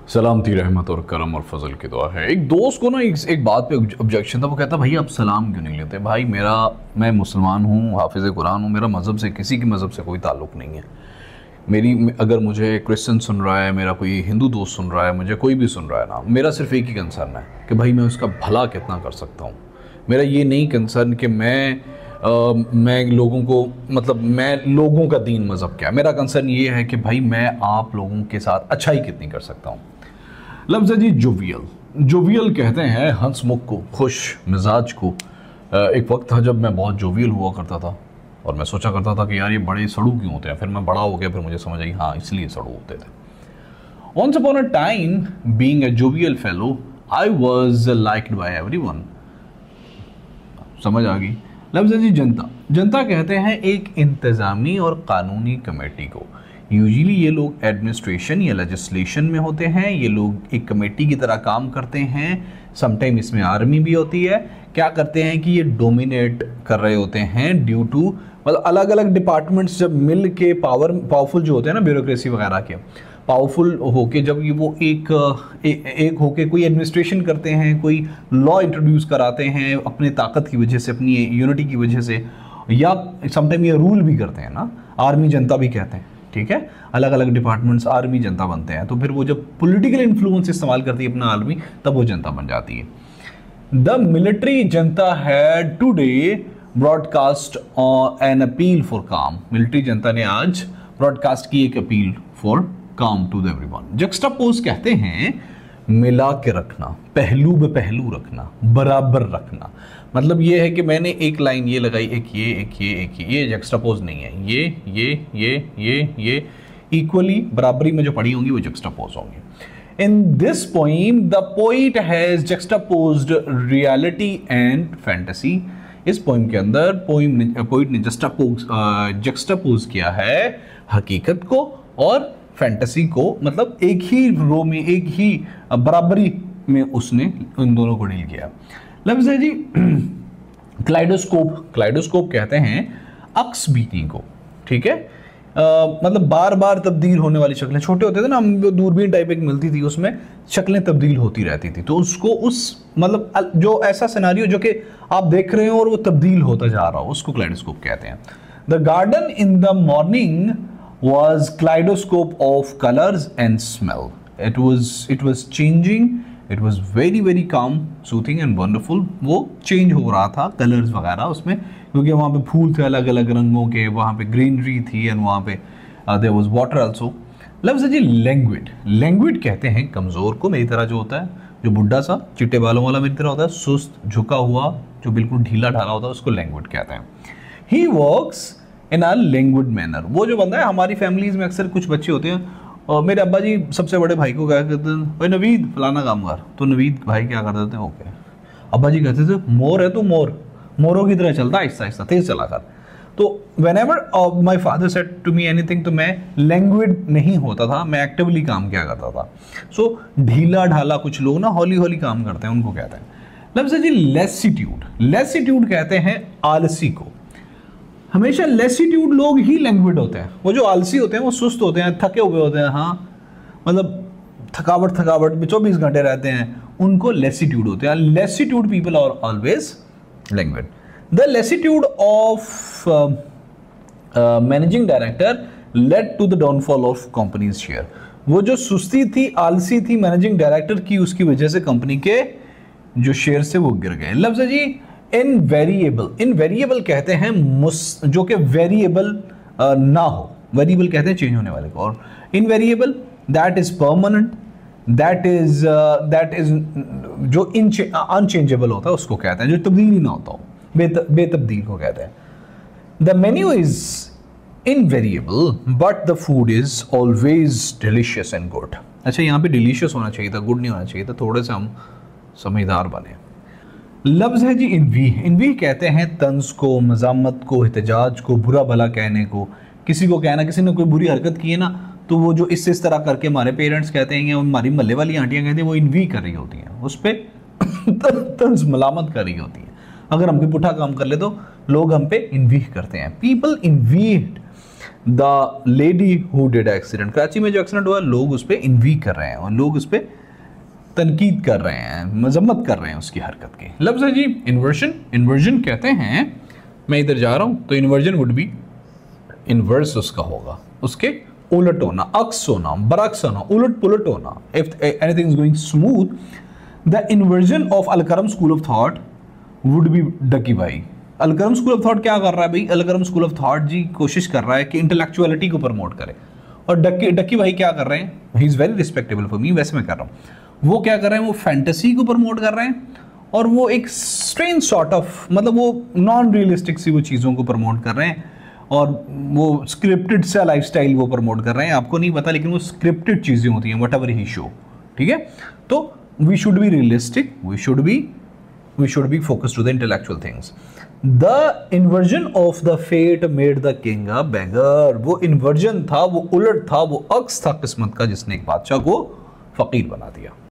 सलामती रहमत और करम और फजल की दुआ है। एक दोस्त को ना एक बात पे ऑब्जेक्शन था। वो कहता भाई आप सलाम क्यों नहीं लेते। भाई मैं मुसलमान हूँ, हाफिज़ कुरान हूँ, मेरा मज़हब से किसी की मज़हब से कोई ताल्लुक़ नहीं है। अगर मुझे क्रिश्चियन सुन रहा है, मेरा कोई हिंदू दोस्त सुन रहा है, मुझे कोई भी सुन रहा है ना, मेरा सिर्फ एक ही कंसर्न है कि भाई मैं उसका भला कितना कर सकता हूँ। मेरा ये नहीं कंसर्न कि मैं लोगों को मैं लोगों का दीन मज़हब क्या है। मेरा कंसर्न ये है कि भाई मैं आप लोगों के साथ अच्छाई कितनी कर सकता हूँ। लफ्ज़ है जी जोवियल। जोवियल कहते हैं हंसमुख को, खुश मिजाज को। एक वक्त था जब मैं बहुत जोवियल हुआ करता था और मैं सोचा करता था कि यार ये बड़े सड़ू क्यों होते हैं। फिर मैं बड़ा हो गया, फिर मुझे समझ आई हाँ इसलिए सड़ू होते थे। Once upon a time, being a jovial fellow, I was liked by everyone. समझ आ गई। लफ्ज़ है जी जनता। जनता कहते हैं एक इंतज़ामी और कानूनी कमेटी को। यूजुअली ये लोग एडमिनिस्ट्रेशन या लेजिस्लेशन में होते हैं। ये लोग एक कमेटी की तरह काम करते हैं। समटाइम इसमें आर्मी भी होती है। क्या करते हैं कि ये डोमिनेट कर रहे होते हैं ड्यू टू अलग अलग डिपार्टमेंट्स जब मिल के पावरफुल जो होते हैं ना, ब्यूरोक्रेसी वगैरह के, पावरफुल होके जब ये वो एक होके कोई एडमिनिस्ट्रेशन करते हैं, कोई लॉ इंट्रोड्यूस कराते हैं अपने ताकत की वजह से, अपनी यूनिटी की वजह से, या समटाइम ये रूल भी करते हैं ना। आर्मी जनता भी कहते हैं, ठीक है। अलग अलग डिपार्टमेंट्स आर्मी जनता बनते हैं। तो फिर वो जब पॉलिटिकल इन्फ्लुएंस इस्तेमाल करती है अपना आर्मी, तब वो जनता बन जाती है। The military Janata had today broadcast an appeal for काम। मिलिट्री जनता ने आज ब्रॉडकास्ट की एक अपील फॉर काम टू एवरीवन। जक्सटापोज कहते हैं मिला के रखना, पहलू ब पहलू रखना, बराबर रखना। मतलब ये है कि मैंने एक लाइन ये लगाई, एक ये जक्सटापोज नहीं है। ये इक्वली बराबरी में जो पड़ी होंगी वो जक्सटापोज होंगी। In this poem, the poet has juxtaposed reality and fantasy. इस पोइम के अंदर पोइट ने जक्सटापोज किया है हकीकत को और फैंटेसी को। मतलब एक ही रो में, एक ही बराबरी में उसने उन दोनों को डील किया। लफ्ज़ है जी क्लाइडोस्कोप। क्लाइडोस्कोप कहते हैं अक्स बीनी को, ठीक है। मतलब बार बार तब्दील होने वाली शक्लें। छोटे होते थे ना हम, दूरबीन टाइप एक मिलती थी, उसमें शक्लें तब्दील होती रहती थी। तो उसको जो ऐसा सिनारियो जो कि आप देख रहे हो और वो तब्दील होता जा रहा हो, उसको क्लाइडोस्कोप कहते हैं। The garden in the morning was kaleidoscope of colors and smell. It was changing. It was very calm, soothing and wonderful. वो चेंज हो रहा था कलर्स वगैरह उसमें, क्योंकि वहाँ पे फूल थे अलग अलग रंगों के, वहाँ पे ग्रीनरी थी एंड वहाँ पे there was water also. लफ्ज़ है जी लैंग्विड। लैंग्विड कहते हैं कमज़ोर को, मेरी तरह जो होता है, जो बुढ़ा सा चिट्टे बालों वाला मेरी तरह होता है, सुस्त झुका हुआ, जो बिल्कुल ढीला ढाला होता है, उसको लैंग्विड कहते हैं। He works in a languid manner. वो जो बंदा है, हमारी फैमिलीज में अक्सर कुछ बच्चे होते हैं, और मेरे अब्बा जी सबसे बड़े भाई को क्या कहते हैं, भाई नवीद फलाना काम कर। तो नवीद भाई क्या करते थे, ओके। अब्बा जी कहते थे मोर है तो मोरों की तरह चलता, आहिस्ता आहिस्ता तेज चला कर। तो whenever my father said to me anything, तो मैं लैंग्विड नहीं होता था, मैं एक्टिवली काम किया करता था। सो ढीला ढाला कुछ लोग ना हौली हौली काम करते हैं, उनको कहते हैं। लफ्ज़ है जी लेसिट्यूड। लेसिट्यूड कहते हैं आलसी को। हमेशा लेसिट्यूड लोग ही लैंग्विड होते हैं। वो जो आलसी होते हैं वो सुस्त होते हैं, थके हुए होते हैं, हाँ मतलब थकावट में 24 घंटे रहते हैं, उनको लेसिट्यूड होते हैं। Lassitude people are always languid. The lassitude of managing director led to the downfall of company's share. वो जो सुस्ती थी, आलसी थी मैनेजिंग डायरेक्टर की, उसकी वजह से कंपनी के जो शेयर से वो गिर गए। लफ्ज़ है जी इनवेरिएबल। इनवेरिएबल कहते हैं जो कि वेरिएबल ना हो। वेरिएबल कहते हैं चेंज होने वाले को, और invariable that is permanent, that is जो अनचेंजेबल होता है उसको कहते हैं, जो तब्दील ही ना होता हो, बेतब्दील को कहते हैं। The menu is invariable but the food is always delicious and good. अच्छा, यहाँ पे डिलीशियस होना चाहिए था, गुड नहीं होना चाहिए था। थोड़े से हम समझदार बने। लफ्ज़ है जी इनवी। इनवी कहते हैं तंज को, मजामत को, एहतजाज को, बुरा भला कहने को। किसी को कहना, किसी ने कोई बुरी हरकत की है ना, तो वो जो इस तरह करके हमारे पेरेंट्स कहते हैं या हमारी मल्ले वाली आंटियाँ कहती हैं, वो इनवी कर रही होती हैं, उस पर तंज मलामत कर रही होती हैं। अगर हम कोई पुठा काम कर ले तो लोग हम पे इनवी करते हैं। People envied the lady who did accident, Karachi में जो एक्सीडेंट हुआ लोग उस पर इन्वी कर रहे हैं और लोग उस पर तनकीद कर रहे हैं, मजम्मत कर रहे हैं उसकी हरकत की। लफ्ज़ है जी इन्वर्जन। इन्वर्जन कहते हैं, मैं इधर जा रहा हूं तो इन्वर्जन वुड बी, इन्वर्स उसका होगा, उसके उलट होना, अक्स होना, बरक्स होना, उलट पुलट होना। If anything is going smooth, the inversion of Alkaram school of thought would be ducky भाई। अलकरम स्कूल ऑफ थॉट क्या कर रहा है भाई? अलकरम स्कूल ऑफ थॉट जी कोशिश कर रहा है कि इंटेलेक्चुअलिटी को प्रमोट करे, और डक्की भाई क्या कर रहे हैं? He is very respectable for me, वैसे मैं कर रहा हूँ। वो क्या कर रहे हैं? वो फैंटेसी को प्रमोट कर रहे हैं, और वो एक स्ट्रेंज सॉर्ट ऑफ, मतलब वो नॉन रियलिस्टिक सी वो चीज़ों को प्रमोट कर रहे हैं, और वो स्क्रिप्टेड सा लाइफस्टाइल वो प्रमोट कर रहे हैं। आपको नहीं पता, लेकिन वो स्क्रिप्टेड चीज़ें होती हैं, वट एवर ही शो। ठीक है, तो we should be realistic, we should be focused to the intellectual things. The inversion of the fate made the king a beggar. वो इन्वर्जन था, वो उलट था, वो अक्स था किस्मत का, जिसने एक बादशाह को फकीर बना दिया।